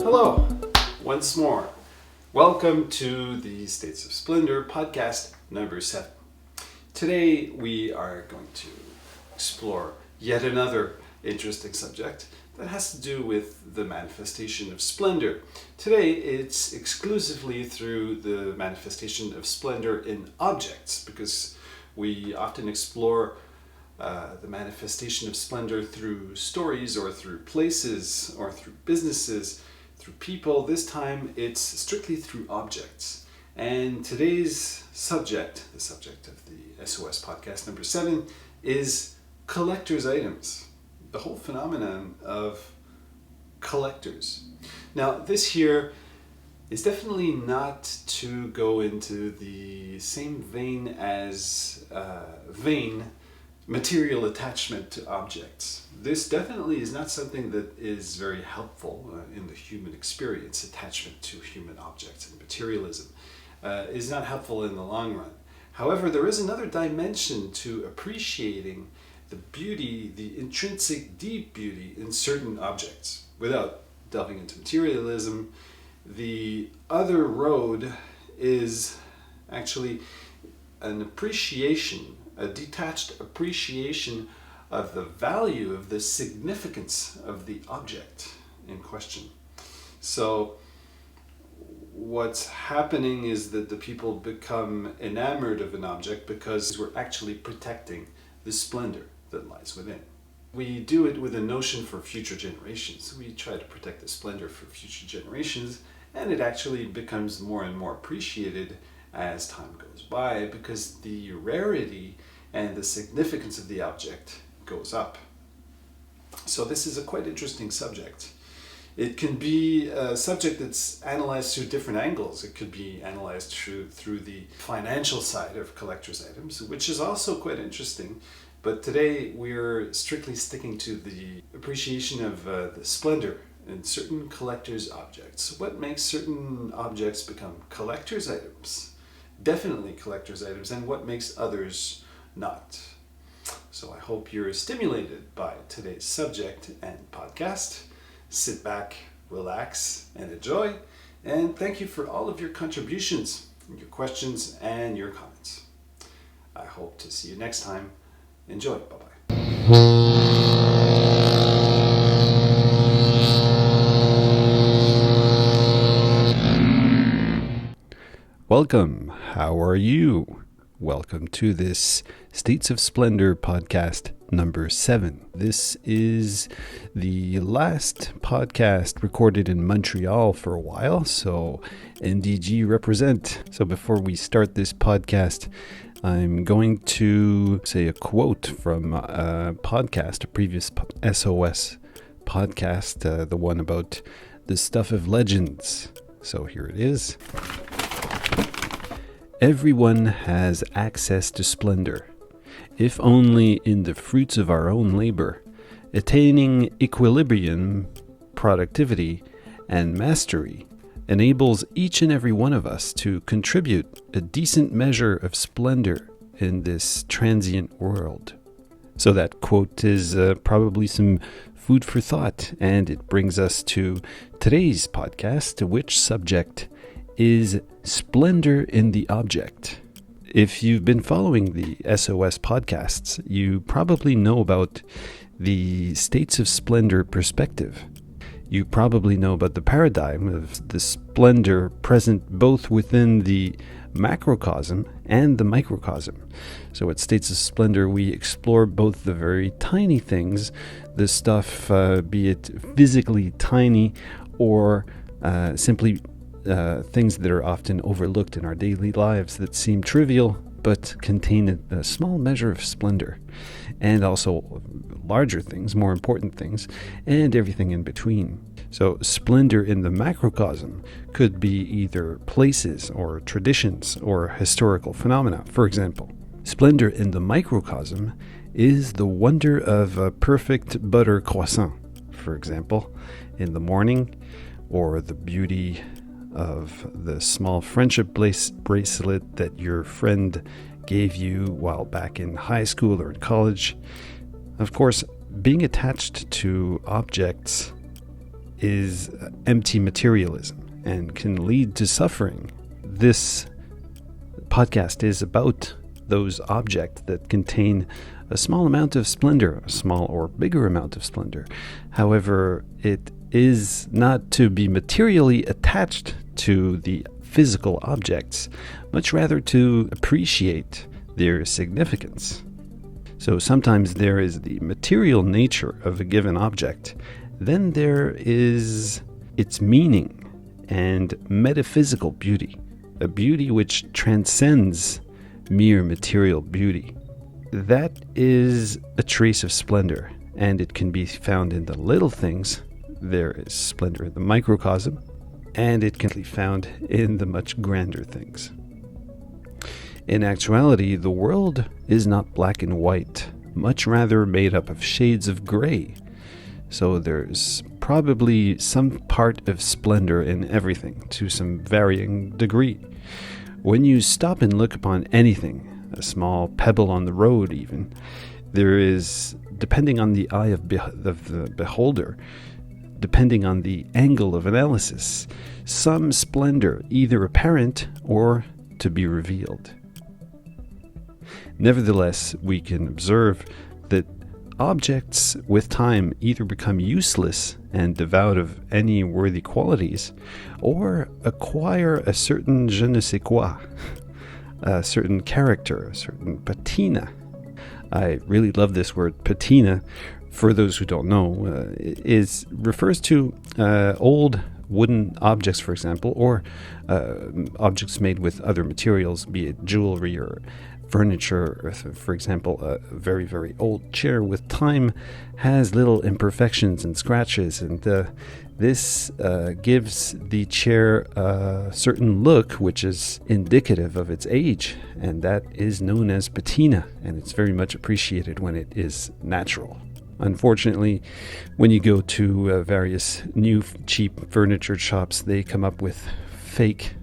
Hello, once more. Welcome to the States of Splendor podcast number 7. Today we are going to explore yet another interesting subject that has to do with the manifestation of splendor. Today it's exclusively through the manifestation of splendor in objects, because we often explore the manifestation of splendor through stories or through places or through businesses, through people. This time it's strictly through objects. And today's subject, the subject of the S.O.S podcast number 7, is collector's items. The whole phenomenon of collectors. Now, this here is definitely not to go into the same vein as material attachment to objects. This definitely is not something that is very helpful in the human experience. Attachment to human objects and materialism is not helpful in the long run. However, there is another dimension to appreciating the beauty, the intrinsic deep beauty in certain objects. Without delving into materialism, the other road is actually an appreciation, a detached appreciation of the value, of the significance of the object in question. So what's happening is that the people become enamored of an object because we're actually protecting the splendor that lies within. We do it with a notion for future generations. We try to protect the splendor for future generations, and it actually becomes more and more appreciated as time goes by because the rarity and the significance of the object goes up. So this is a quite interesting subject. It can be a subject that's analyzed through different angles. It could be analyzed through the financial side of collector's items, which is also quite interesting. But today we're strictly sticking to the appreciation of the splendor in certain collector's objects. What makes certain objects become collector's items? Definitely collector's items, and what makes others not? So I hope you're stimulated by today's subject and podcast. Sit back, relax, and enjoy. And thank you for all of your contributions, your questions, and your comments. I hope to see you next time. Enjoy. Bye-bye. Welcome. How are you? Welcome to this States of Splendor podcast number 7. This is the last podcast recorded in Montreal for a while, so NDG represent. So before we start this podcast, I'm going to say a quote from a podcast, a previous S.O.S podcast, the one about the stuff of legends. So here it is. Everyone has access to splendor, if only in the fruits of our own labor, attaining equilibrium, productivity, and mastery enables each and every one of us to contribute a decent measure of splendor in this transient world. So that quote is probably some food for thought, and it brings us to today's podcast, which subject is splendor in the object. If you've been following the S.O.S podcasts, you probably know about the States of Splendor perspective. You probably know about the paradigm of the splendor present both within the macrocosm and the microcosm. So at States of Splendor, we explore both the very tiny things, the stuff, be it physically tiny or simply things that are often overlooked in our daily lives that seem trivial but contain a small measure of splendor, and also larger things, more important things, and everything in between. So splendor in the macrocosm could be either places or traditions or historical phenomena, for example. Splendor in the microcosm is the wonder of a perfect butter croissant, for example, in the morning, or the beauty of the small friendship bracelet that your friend gave you while back in high school or in college. Of course, being attached to objects is empty materialism and can lead to suffering. This podcast is about those objects that contain a small amount of splendor, a small or bigger amount of splendor. However, it is not to be materially attached to the physical objects, much rather to appreciate their significance. So sometimes there is the material nature of a given object, then there is its meaning and metaphysical beauty, a beauty which transcends mere material beauty. That is a trace of splendor, and it can be found in the little things. There is splendor in the microcosm, and it can be found in the much grander things. In actuality, the world is not black and white, much rather made up of shades of gray. So there's probably some part of splendor in everything, to some varying degree. When you stop and look upon anything, a small pebble on the road even, there is, depending on the eye of the beholder, depending on the angle of analysis, some splendor either apparent or to be revealed. Nevertheless, we can observe that objects with time either become useless and devoid of any worthy qualities, or acquire a certain je ne sais quoi, a certain character, a certain patina. I really love this word, patina. For those who don't know, refers to old wooden objects, for example, or objects made with other materials, be it jewelry or furniture. Or for example, a very, very old chair with time has little imperfections and scratches, and this gives the chair a certain look which is indicative of its age, and that is known as patina, and it's very much appreciated when it is natural. Unfortunately, when you go to various new cheap furniture shops, they come up with fake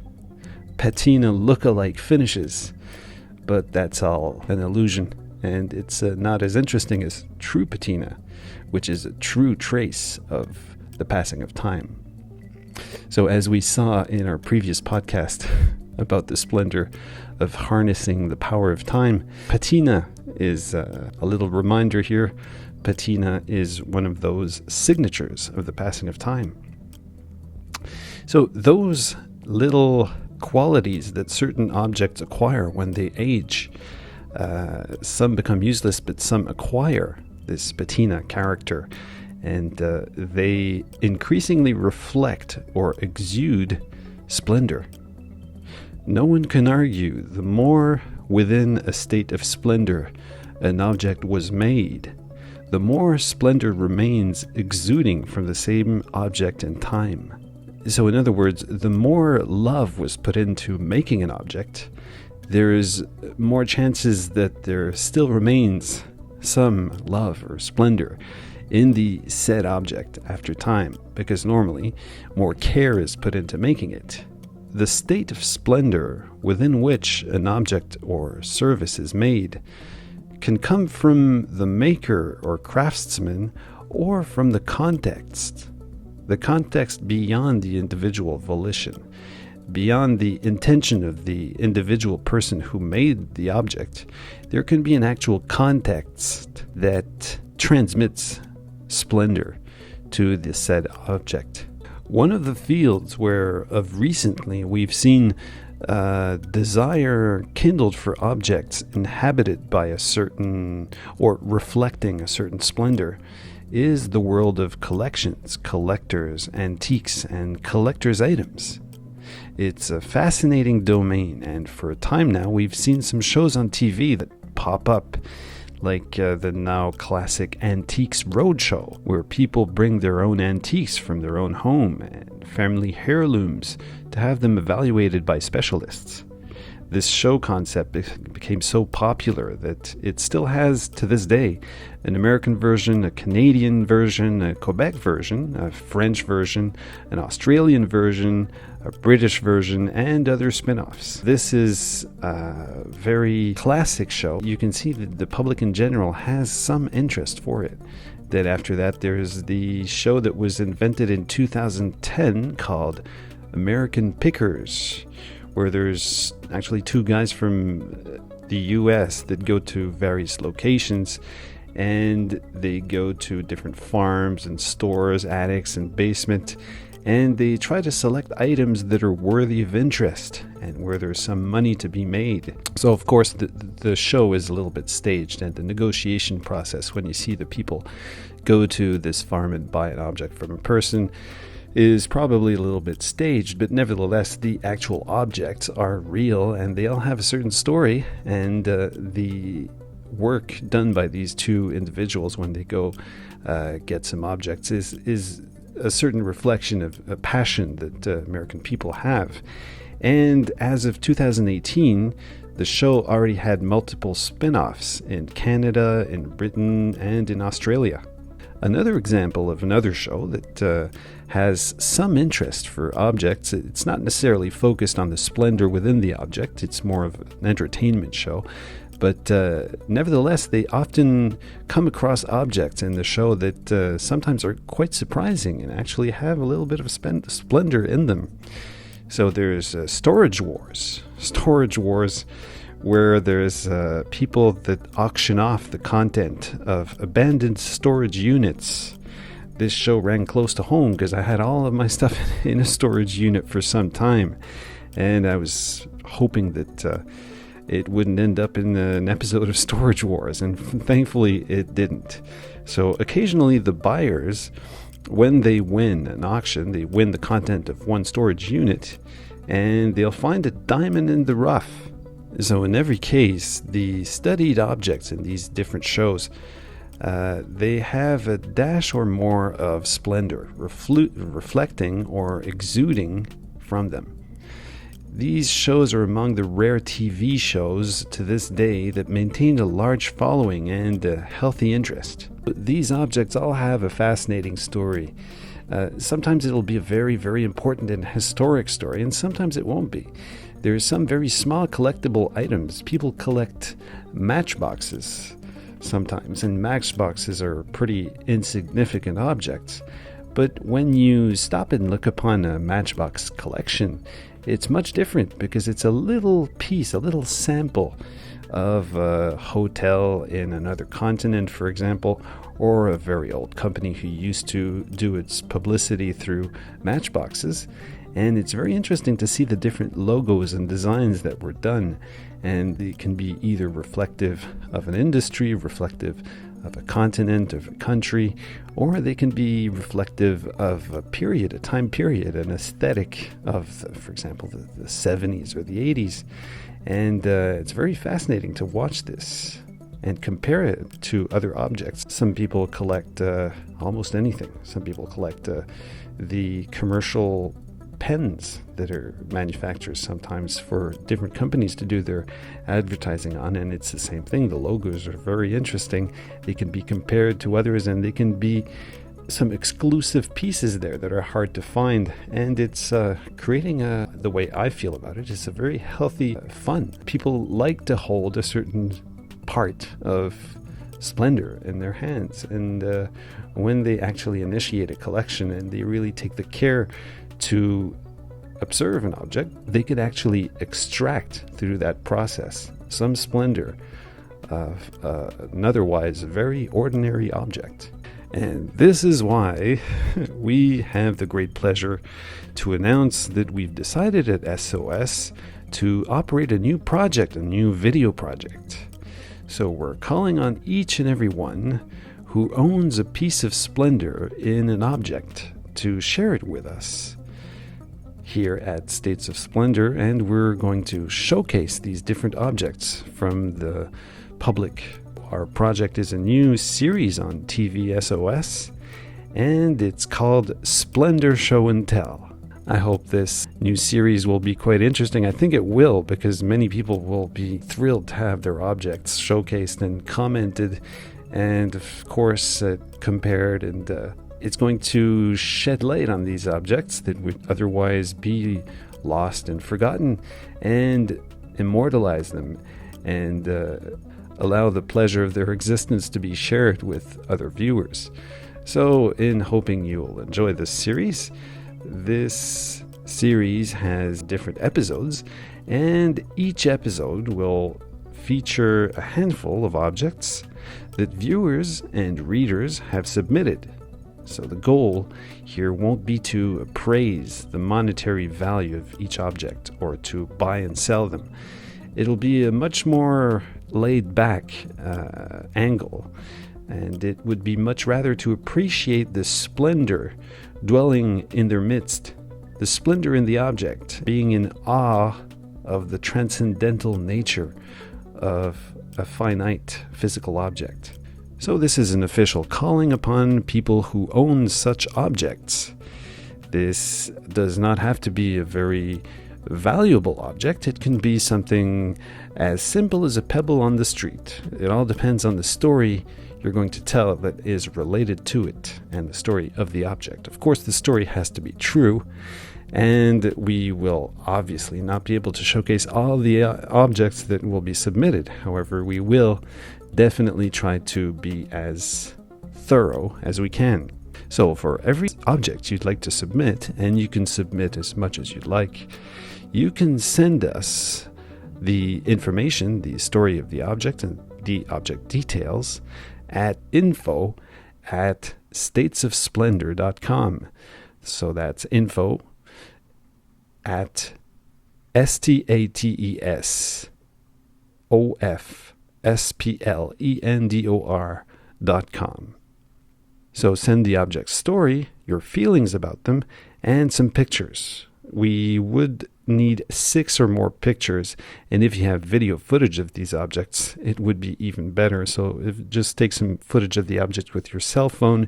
patina look-alike finishes, but that's all an illusion, and it's not as interesting as true patina, which is a true trace of the passing of time. So as we saw in our previous podcast about the splendor of harnessing the power of time, patina is a little reminder here. Patina is one of those signatures of the passing of time. So those little qualities that certain objects acquire when they age, some become useless, but some acquire this patina character, and they increasingly reflect or exude splendor. No one can argue the more within a state of splendor an object was made, the more splendor remains exuding from the same object in time. So in other words, the more love was put into making an object, there's more chances that there still remains some love or splendor in the said object after time, because normally more care is put into making it. The state of splendor within which an object or service is made can come from the maker or craftsman, or from the context beyond the individual volition, beyond the intention of the individual person who made the object. There can be an actual context that transmits splendor to the said object. One of the fields where of recently we've seen desire kindled for objects inhabited by a certain, or reflecting a certain splendor, is the world of collections, collectors, antiques, and collector's items. It's a fascinating domain, and for a time now we've seen some shows on TV that pop up, like the now classic Antiques Roadshow, where people bring their own antiques from their own home and family heirlooms to have them evaluated by specialists. This show concept became so popular that it still has, to this day, an American version, a Canadian version, a Quebec version, a French version, an Australian version, a British version, and other spin-offs. This is a very classic show. You can see that the public in general has some interest for it. Then after that, there's the show that was invented in 2010 called American Pickers, where there's actually two guys from the U.S. that go to various locations, and they go to different farms and stores, attics and basement, and they try to select items that are worthy of interest and where there's some money to be made. So of course the show is a little bit staged, and the negotiation process when you see the people go to this farm and buy an object from a person is probably a little bit staged, but nevertheless the actual objects are real and they all have a certain story, and the work done by these two individuals when they go get some objects is a certain reflection of a passion that American people have. And as of 2018, the show already had multiple spin-offs in Canada, in Britain, and in Australia. Another example of another show that has some interest for objects. It's not necessarily focused on the splendor within the object. It's more of an entertainment show. But nevertheless, they often come across objects in the show that sometimes are quite surprising and actually have a little bit of splendor in them. So there's Storage Wars. Storage Wars, where there's people that auction off the content of abandoned storage units. This show ran close to home because I had all of my stuff in a storage unit for some time, and I was hoping that it wouldn't end up in an episode of Storage Wars, and thankfully it didn't. So occasionally the buyers, when they win an auction, they win the content of one storage unit, and they'll find a diamond in the rough. So in every case, the studied objects in these different shows, they have a dash or more of splendor, reflecting or exuding from them. These shows are among the rare TV shows to this day that maintain a large following and a healthy interest. These objects all have a fascinating story. Sometimes it'll be a very, very important and historic story, and sometimes it won't be. There are some very small collectible items. People collect matchboxes sometimes, and matchboxes are pretty insignificant objects. But when you stop and look upon a matchbox collection, it's much different because it's a little piece, a little sample of a hotel in another continent, for example, or a very old company who used to do its publicity through matchboxes. And it's very interesting to see the different logos and designs that were done. And they can be either reflective of an industry, reflective of a continent, of a country, or they can be reflective of a period, a time period, an aesthetic of, for example, the 70s or the 80s. And it's very fascinating to watch this and compare it to other objects. Some people collect almost anything. Some people collect the commercial pens that are manufactured sometimes for different companies to do their advertising on, and it's the same thing. The logos are very interesting. They can be compared to others, and they can be some exclusive pieces there that are hard to find, and it's creating the way I feel about it, it's a very healthy fun. People like to hold a certain part of splendor in their hands, and when they actually initiate a collection and they really take the care to observe an object, they could actually extract through that process some splendor of an otherwise very ordinary object. And this is why we have the great pleasure to announce that we've decided at S.O.S. to operate a new project, a new video project. So we're calling on each and every one who owns a piece of splendor in an object to share it with us here at States of Splendor, and we're going to showcase these different objects from the public. Our project is a new series on TV S.O.S, and it's called Splendor Show and Tell. I hope this new series will be quite interesting. I think it will, because many people will be thrilled to have their objects showcased and commented and, of course, compared. And it's going to shed light on these objects that would otherwise be lost and forgotten, and immortalize them and allow the pleasure of their existence to be shared with other viewers. So, in hoping you'll enjoy this series has different episodes, and each episode will feature a handful of objects that viewers and readers have submitted. So the goal here won't be to appraise the monetary value of each object or to buy and sell them. It'll be a much more laid-back angle, and it would be much rather to appreciate the splendor dwelling in their midst, the splendor in the object, being in awe of the transcendental nature of a finite physical object. So this is an official calling upon people who own such objects. This does not have to be a very valuable object. It can be something as simple as a pebble on the street. It all depends on the story you're going to tell that is related to it and the story of the object. Of course, the story has to be true, and we will obviously not be able to showcase all the objects that will be submitted. However, we will definitely try to be as thorough as we can. So for every object you'd like to submit, and you can submit as much as you'd like, you can send us the information, the story of the object and the object details at info@statesofsplendor.com. So that's info at STATESOFSPLENDOR.com. So send the object story, your feelings about them, and some pictures. We would need 6 or more pictures, and if you have video footage of these objects, it would be even better. So just take some footage of the object with your cell phone,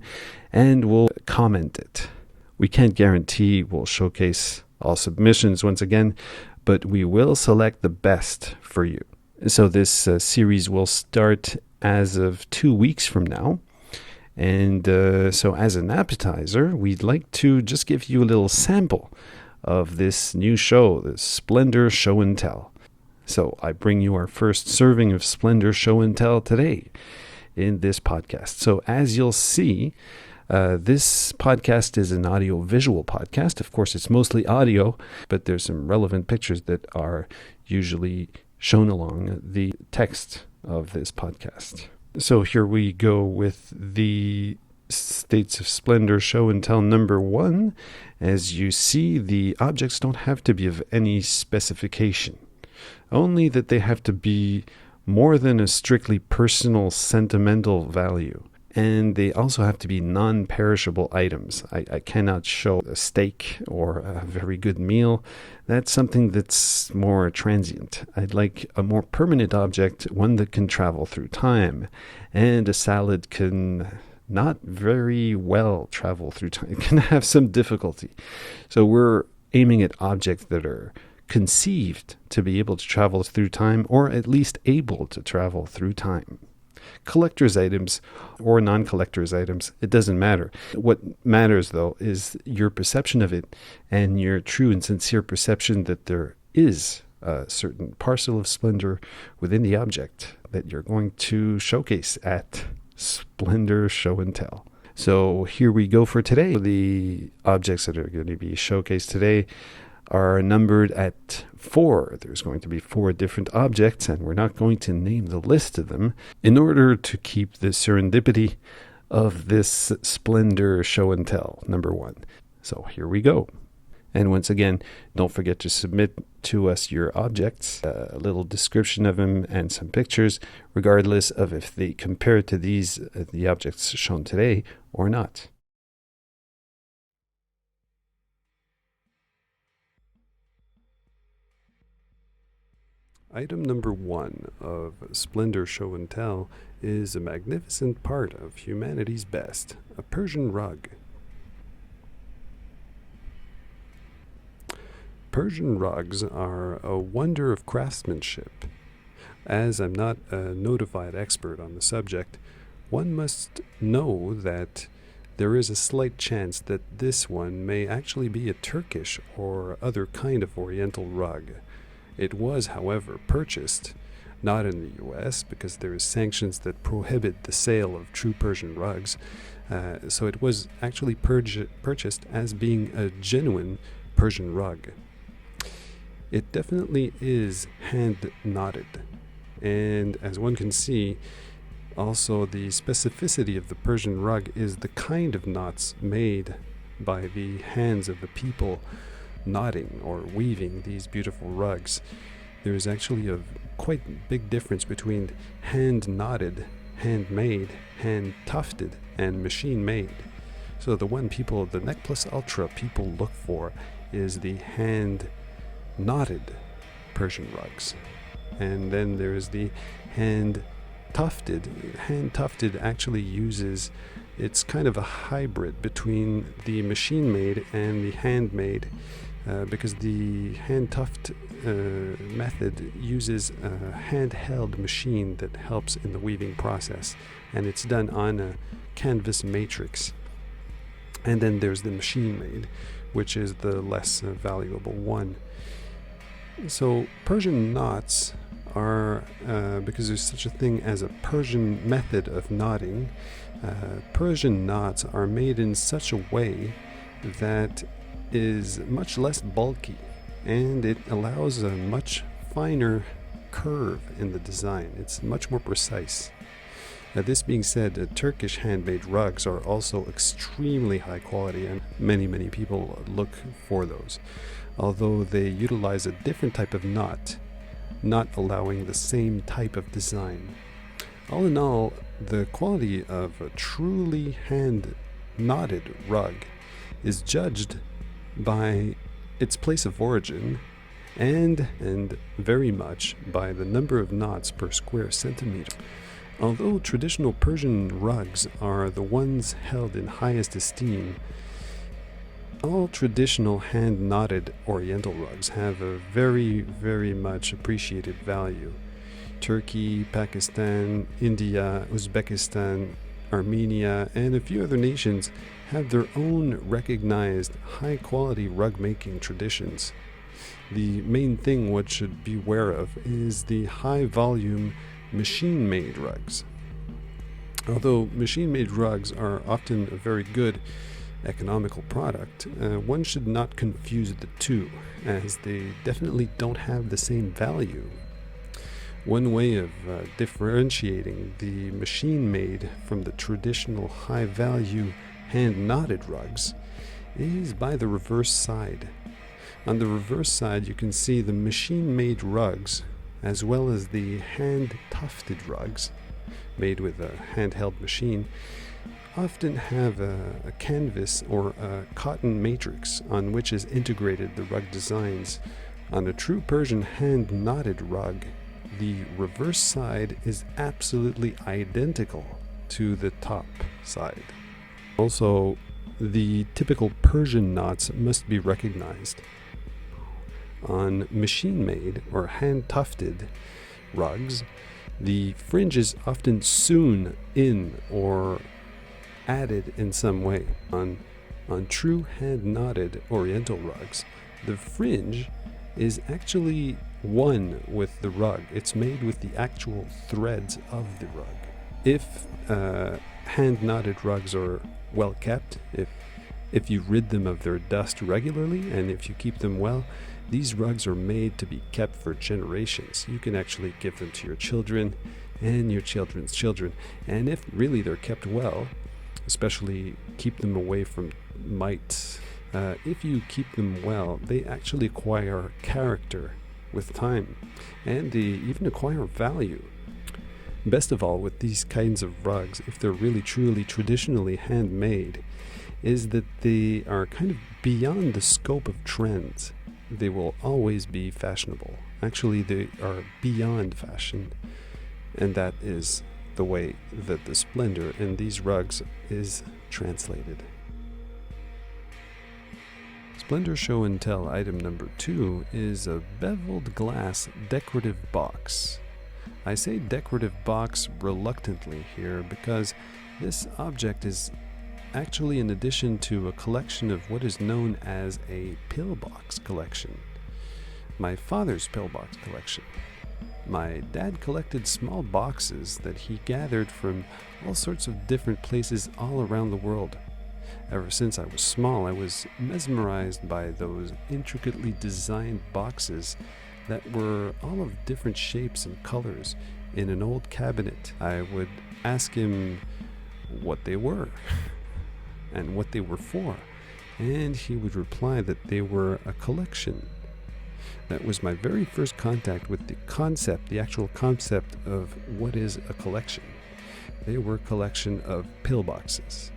and we'll comment it. We can't guarantee we'll showcase all submissions once again, but we will select the best for you. So this series will start as of 2 weeks from now. And so as an appetizer, we'd like to just give you a little sample of this new show, the Splendor Show and Tell. So I bring you our first serving of Splendor Show and Tell today in this podcast. So as you'll see, this podcast is an audio-visual podcast. Of course, it's mostly audio, but there's some relevant pictures that are usually shown along the text of this podcast. So here we go with the States of Splendor Show and Tell number 1. As you see, the objects don't have to be of any specification, only that they have to be more than a strictly personal, sentimental value. And they also have to be non-perishable items. I cannot show a steak or a very good meal. That's something that's more transient. I'd like a more permanent object, one that can travel through time. And a salad can not very well travel through time. It can have some difficulty. So we're aiming at objects that are conceived to be able to travel through time, or at least able to travel through time. Collector's items or non-collector's items, it doesn't matter. What matters, though, is your perception of it and your true and sincere perception that there is a certain parcel of splendor within the object that you're going to showcase at Splendor Show and Tell. So here we go for today. The objects that are going to be showcased today are numbered at 4. There's going to be 4 different objects, and we're not going to name the list of them in order to keep the serendipity of this Splendor Show and Tell, number 1. So here we go. And once again, don't forget to submit to us your objects, a little description of them and some pictures, regardless of if they compare to these, the objects shown today, or not. Item number 1 of Splendor Show and Tell is a magnificent part of humanity's best, a Persian rug. Persian rugs are a wonder of craftsmanship. As I'm not a notified expert on the subject, one must know that there is a slight chance that this one may actually be a Turkish or other kind of Oriental rug. It was, however, purchased, not in the U.S. because there is sanctions that prohibit the sale of true Persian rugs, so it was actually purchased as being a genuine Persian rug. It definitely is hand knotted, and as one can see, also the specificity of the Persian rug is the kind of knots made by the hands of the people knotting or weaving these beautiful rugs. There is actually a quite big difference between hand knotted, handmade, hand tufted, and machine made. So the one people, the Neck Plus Ultra people look for is the hand knotted Persian rugs. And then there's the hand tufted. Hand tufted actually uses, it's kind of a hybrid between the machine made and the handmade, because the hand tuft method uses a handheld machine that helps in the weaving process, and it's done on a canvas matrix. And then there's the machine made, which is the less valuable one. So Persian knots are, because there's such a thing as a Persian method of knotting, Persian knots are made in such a way that is much less bulky, and it allows a much finer curve in the design. It's much more precise. This being said, Turkish handmade rugs are also extremely high quality, and many people look for those, although they utilize a different type of knot, not allowing the same type of design. All in all, the quality of a truly hand knotted rug is judged by its place of origin and very much by the number of knots per square centimeter. Although traditional Persian rugs are the ones held in highest esteem, all traditional hand-knotted Oriental rugs have a very much appreciated value. Turkey, Pakistan, India, Uzbekistan, Armenia, and a few other nations have their own recognized high-quality rug-making traditions. The main thing one should be aware of is the high-volume machine-made rugs. Although machine-made rugs are often a very good economical product, one should not confuse the two, as they definitely don't have the same value. One way of differentiating the machine-made from the traditional high-value hand-knotted rugs is by the reverse side. On the reverse side, you can see the machine-made rugs as well as the hand-tufted rugs made with a handheld machine often have a canvas or a cotton matrix on which is integrated the rug designs. On a true Persian hand-knotted rug, the reverse side is absolutely identical to the top side. Also, the typical Persian knots must be recognized. On machine-made or hand-tufted rugs, the fringe is often sewn in or added in some way. On true hand-knotted Oriental rugs, the fringe is actually one with the rug. It's made with the actual threads of the rug. If hand-knotted rugs are well kept, if you rid them of their dust regularly, and if you keep them well, these rugs are made to be kept for generations. You can actually give them to your children and your children's children, and if really they're kept well, especially keep them away from mites, if you keep them well, they actually acquire character with time, and they even acquire value. Best of all, with these kinds of rugs, if they're really truly traditionally handmade, is that they are kind of beyond the scope of trends. They will always be fashionable. Actually, they are beyond fashion, and that is the way that the splendor in these rugs is translated. Splendor Show and Tell item number 2 is a beveled glass decorative box. I say decorative box reluctantly here because this object is actually an addition to a collection of what is known as a pillbox collection. My father's pillbox collection. My dad collected small boxes that he gathered from all sorts of different places all around the world. Ever since I was small, I was mesmerized by those intricately designed boxes that were all of different shapes and colors in an old cabinet. I would ask him what they were and what they were for, and he would reply that they were a collection. That was my very first contact with the actual concept of what is a collection. They were a collection of pillboxes.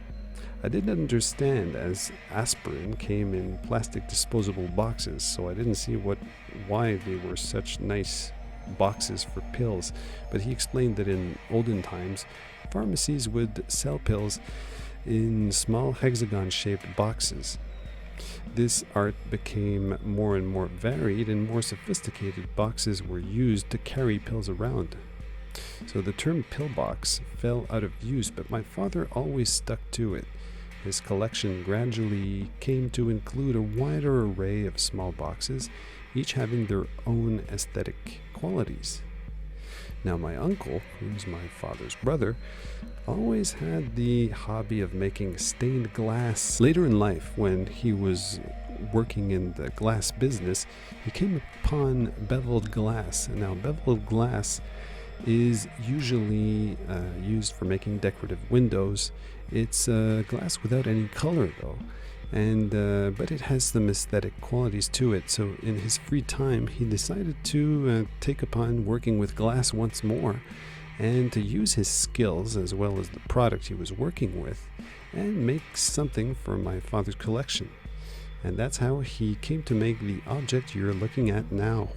I didn't understand as aspirin came in plastic disposable boxes, so I didn't see why they were such nice boxes for pills, but he explained that in olden times, pharmacies would sell pills in small hexagon-shaped boxes. This art became more and more varied, and more sophisticated boxes were used to carry pills around. So the term pillbox fell out of use, but my father always stuck to it. His collection gradually came to include a wider array of small boxes, each having their own aesthetic qualities. Now my uncle, who's my father's brother, always had the hobby of making stained glass. Later in life, when he was working in the glass business, he came upon beveled glass. Now beveled glass is usually used for making decorative windows. It's glass without any color though, and but it has some aesthetic qualities to it. So in his free time, he decided to take upon working with glass once more, and to use his skills as well as the product he was working with and make something for my father's collection. And that's how he came to make the object you're looking at now.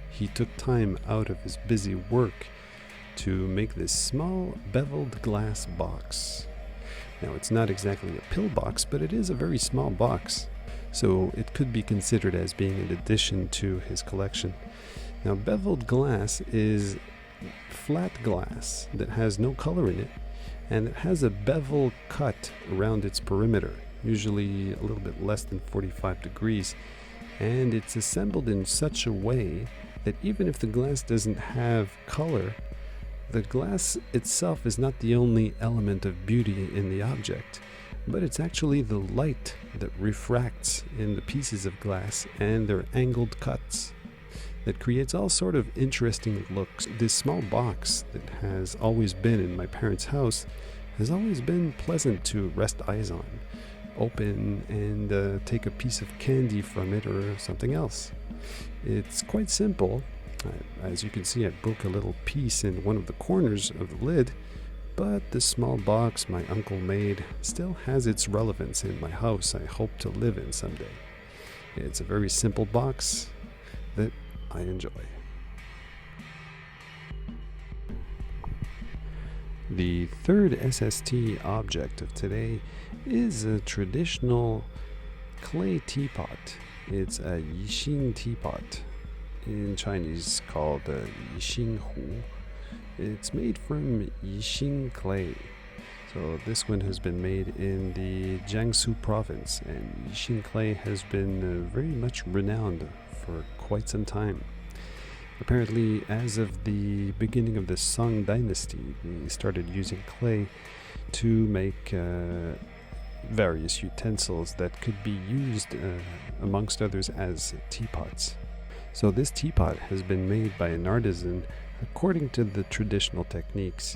He took time out of his busy work to make this small beveled glass box. Now it's not exactly a pillbox, but it is a very small box, so it could be considered as being an addition to his collection. Now beveled glass is flat glass that has no color in it, and it has a bevel cut around its perimeter, usually a little bit less than 45 degrees, and it's assembled in such a way that even if the glass doesn't have color, the glass itself is not the only element of beauty in the object, but it's actually the light that refracts in the pieces of glass and their angled cuts that creates all sort of interesting looks. This small box that has always been in my parents' house has always been pleasant to rest eyes on, open and take a piece of candy from it or something else. It's quite simple. As you can see, I broke a little piece in one of the corners of the lid, but the small box my uncle made still has its relevance in my house I hope to live in someday. It's a very simple box that I enjoy. The third SST object of today is a traditional clay teapot. It's a yixing teapot, in Chinese called yixing hu. It's made from yixing clay. So this one has been made in the Jiangsu province, and yixing clay has been very much renowned for quite some time. Apparently, as of the beginning of the Song dynasty, they started using clay to make various utensils that could be used, amongst others, as teapots. So this teapot has been made by an artisan according to the traditional techniques.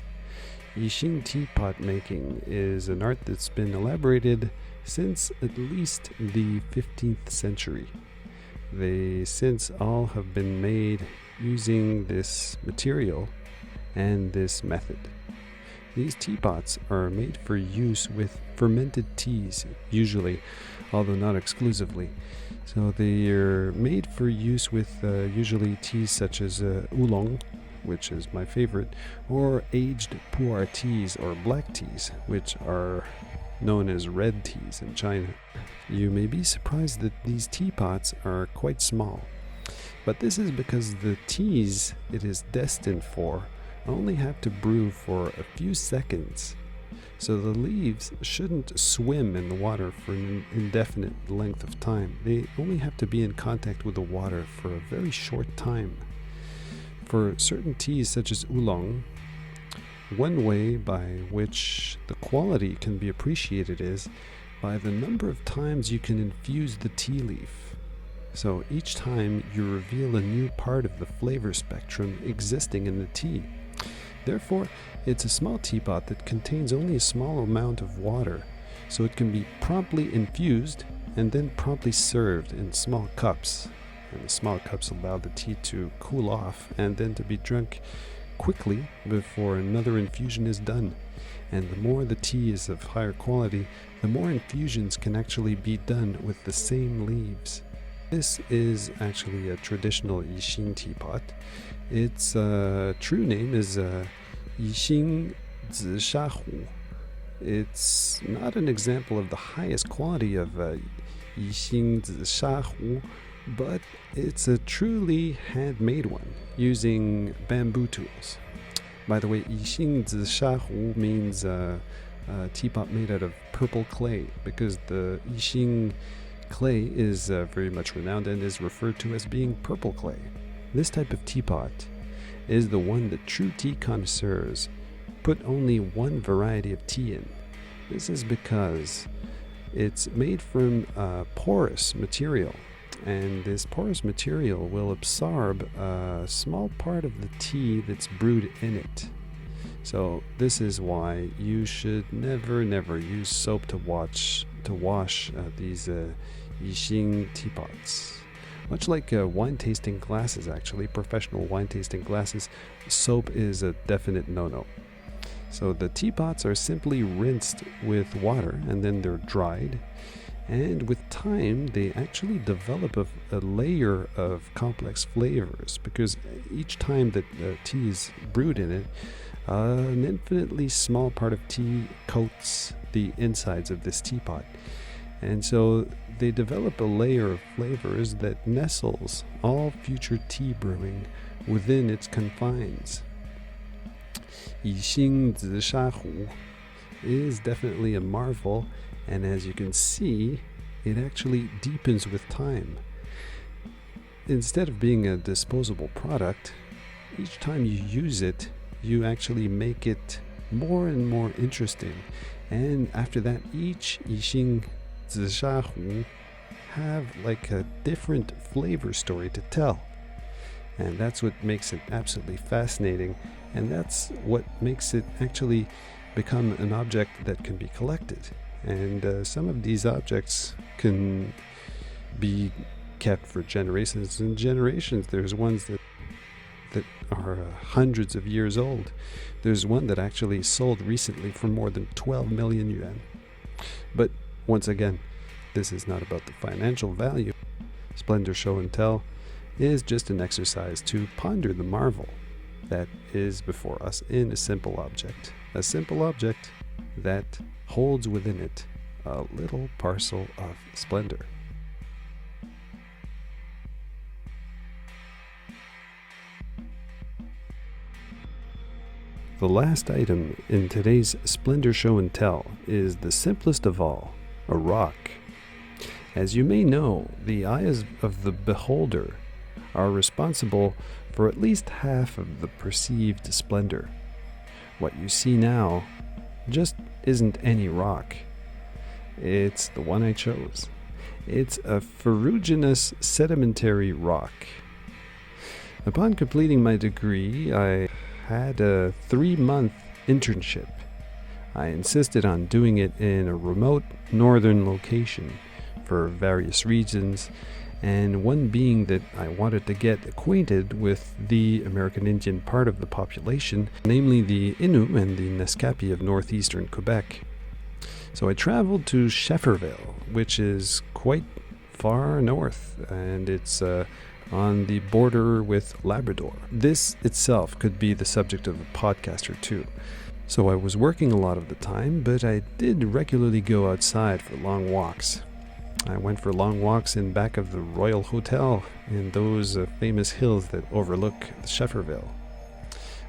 Yixing teapot making is an art that's been elaborated since at least the 15th century. They since all have been made using this material and this method. These teapots are made for use with fermented teas, usually, although not exclusively. So they are made for use with usually teas such as oolong, which is my favorite, or aged pu'er teas or black teas, which are known as red teas in China. You may be surprised that these teapots are quite small, but this is because the teas it is destined for only have to brew for a few seconds, so the leaves shouldn't swim in the water for an indefinite length of time. They only have to be in contact with the water for a very short time. For certain teas such as oolong, one way by which the quality can be appreciated is by the number of times you can infuse the tea leaf. So each time you reveal a new part of the flavor spectrum existing in the tea. Therefore, it's a small teapot that contains only a small amount of water, so it can be promptly infused and then promptly served in small cups. And the small cups allow the tea to cool off and then to be drunk quickly before another infusion is done. And the more the tea is of higher quality, the more infusions can actually be done with the same leaves. This is actually a traditional Yixing teapot. Its true name is Yixing Zishahu. It's not an example of the highest quality of Yixing Zishahu, but it's a truly handmade one using bamboo tools. By the way, Yixing Zishahu means a teapot made out of purple clay, because the Yixing clay is very much renowned and is referred to as being purple clay. This type of teapot is the one that true tea connoisseurs put only one variety of tea in. This is because it's made from a porous material, and this porous material will absorb a small part of the tea that's brewed in it. So this is why you should never use soap to wash these Yixing teapots. Much like wine tasting glasses, actually, professional wine tasting glasses, soap is a definite no-no. So the teapots are simply rinsed with water and then they're dried. And with time, they actually develop a layer of complex flavors, because each time that tea is brewed in it, an infinitely small part of tea coats the insides of this teapot. And so they develop a layer of flavors that nestles all future tea brewing within its confines. Yixing Zishahu is definitely a marvel, and as you can see, it actually deepens with time. Instead of being a disposable product, each time you use it, you actually make it more and more interesting. And after that, each Yixing Zishahu have like a different flavor story to tell. And that's what makes it absolutely fascinating. And that's what makes it actually become an object that can be collected. And some of these objects can be kept for generations and generations. There's ones that are hundreds of years old. There's one that actually sold recently for more than 12 million yuan. But once again, this is not about the financial value. Splendor Show and Tell is just an exercise to ponder the marvel that is before us in a simple object. A simple object that holds within it a little parcel of splendor. The last item in today's Splendor Show and Tell is the simplest of all, a rock. As you may know, the eyes of the beholder are responsible for at least half of the perceived splendor. What you see now just isn't any rock. It's the one I chose. It's a Ferruginous sedimentary rock. Upon completing my degree, I had a 3-month internship. I insisted on doing it in a remote northern location for various reasons, and one being that I wanted to get acquainted with the American Indian part of the population, namely the Innu and the Naskapi of northeastern Quebec. So I traveled to Schefferville, which is quite far north, and it's on the border with Labrador. This itself could be the subject of a podcast or two. So I was working a lot of the time, but I did regularly go outside for long walks. I went for long walks in back of the Royal Hotel in those famous hills that overlook Schefferville.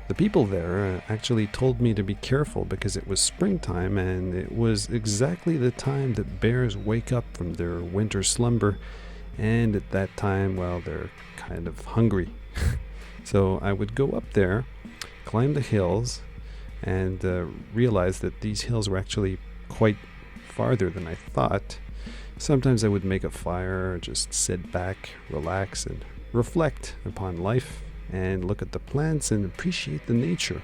The people there actually told me to be careful because it was springtime and it was exactly the time that bears wake up from their winter slumber, and at that time, well, they're kind of hungry. So I would go up there, climb the hills, and realize that these hills were actually quite farther than I thought. Sometimes I would make a fire, just sit back, relax, and reflect upon life, and look at the plants and appreciate the nature.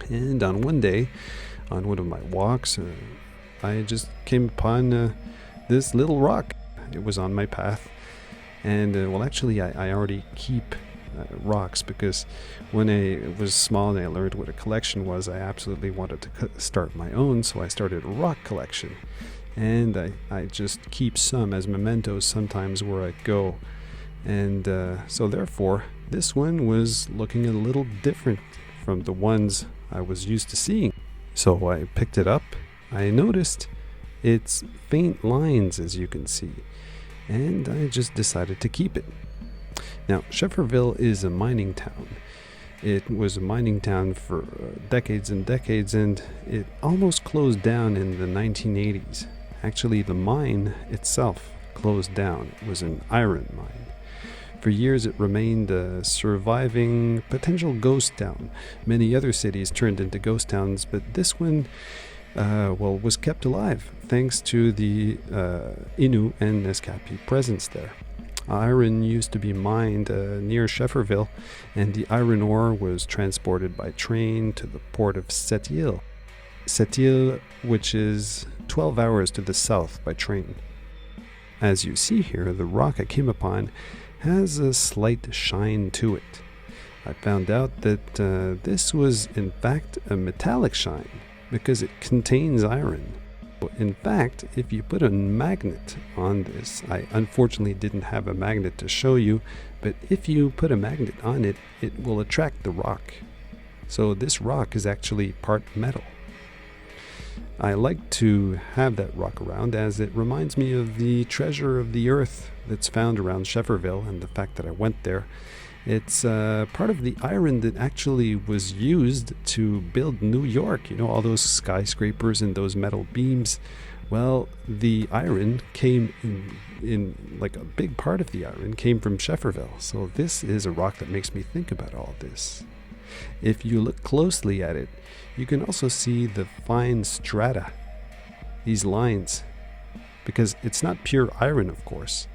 And on one day, on one of my walks, I just came upon this little rock. It was on my path. And well, actually, I already keep rocks, because when I was small and I learned what a collection was, I absolutely wanted to start my own, so I started a rock collection. And I just keep some as mementos sometimes where I go. And so therefore, this one was looking a little different from the ones I was used to seeing. So I picked it up. I noticed its faint lines, as you can see, and I just decided to keep it. Now, Schefferville is a mining town. It was a mining town for decades and decades, and it almost closed down in the 1980s. Actually, the mine itself closed down. It was an iron mine. For years, it remained a surviving potential ghost town. Many other cities turned into ghost towns, but this one, was kept alive thanks to the Innu and Nescapi presence there. Iron used to be mined near Schefferville, and the iron ore was transported by train to the port of Sept-Îles. Sept-Îles, which is 12 hours to the south by train. As you see here, the rock I came upon has a slight shine to it. I found out that this was in fact a metallic shine because it contains iron. In fact, if you put a magnet on this, I unfortunately didn't have a magnet to show you, but if you put a magnet on it, it will attract the rock. So this rock is actually part metal. I like to have that rock around as it reminds me of the treasure of the earth that's found around Schefferville, and the fact that I went there. It's part of the iron that actually was used to build New York. You know, all those skyscrapers and those metal beams. Well, the iron came in like a big part of the iron came from Schefferville. So this is a rock that makes me think about all this. If you look closely at it, you can also see the fine strata, these lines, because it's not pure iron, of course.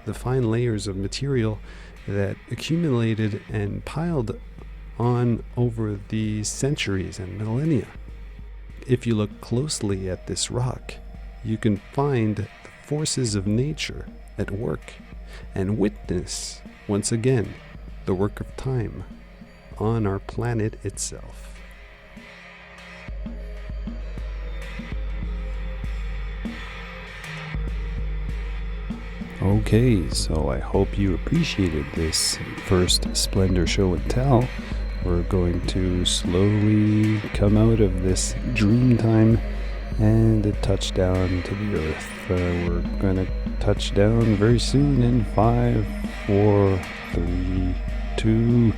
The fine layers of material that accumulated and piled on over the centuries and millennia. If you look closely at this rock, you can find the forces of nature at work and witness, once again, the work of time on our planet itself. Okay, so I hope you appreciated this first Splendor show and tell. We're going to slowly come out of this dream time and touch down to the earth. We're going to touch down very soon in 5, 4, 3, 2,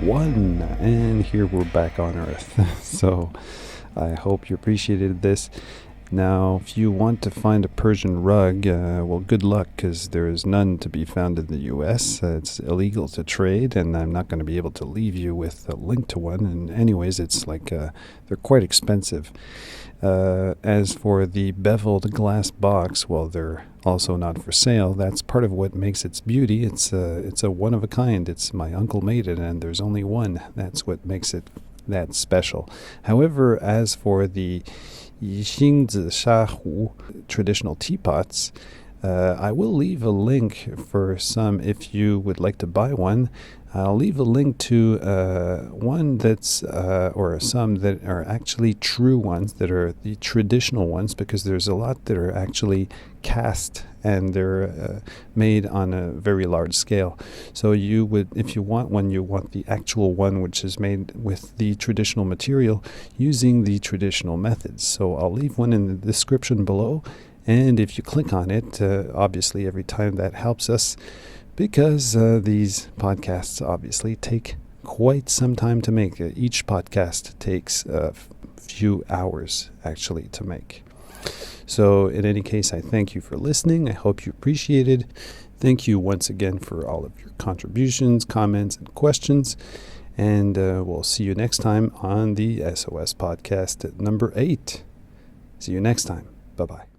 1. And here we're back on earth. So I hope you appreciated this. Now, if you want to find a Persian rug, well, good luck, because there is none to be found in the U.S. It's illegal to trade, and I'm not going to be able to leave you with a link to one. And anyways, it's like they're quite expensive. As for the beveled glass box, well, they're also not for sale. That's part of what makes its beauty. It's a one of a kind. It's my uncle made it, and there's only one. That's what makes it that special. However, as for the Yixingzi Shahu traditional teapots, I will leave a link for some if you would like to buy one. I'll leave a link to one that's, or some that are actually true ones, that are the traditional ones, because there's a lot that are actually cast and they're made on a very large scale. So you would, if you want one, you want the actual one which is made with the traditional material using the traditional methods. So I'll leave one in the description below, And if you click on it, obviously every time that helps us, because these podcasts obviously take quite some time to make. Each podcast takes a few hours actually to make. So in any case, I thank you for listening. I hope you appreciated. Thank you once again for all of your contributions, comments, and questions. And we'll see you next time on the S.O.S. podcast number 8. See you next time. Bye-bye.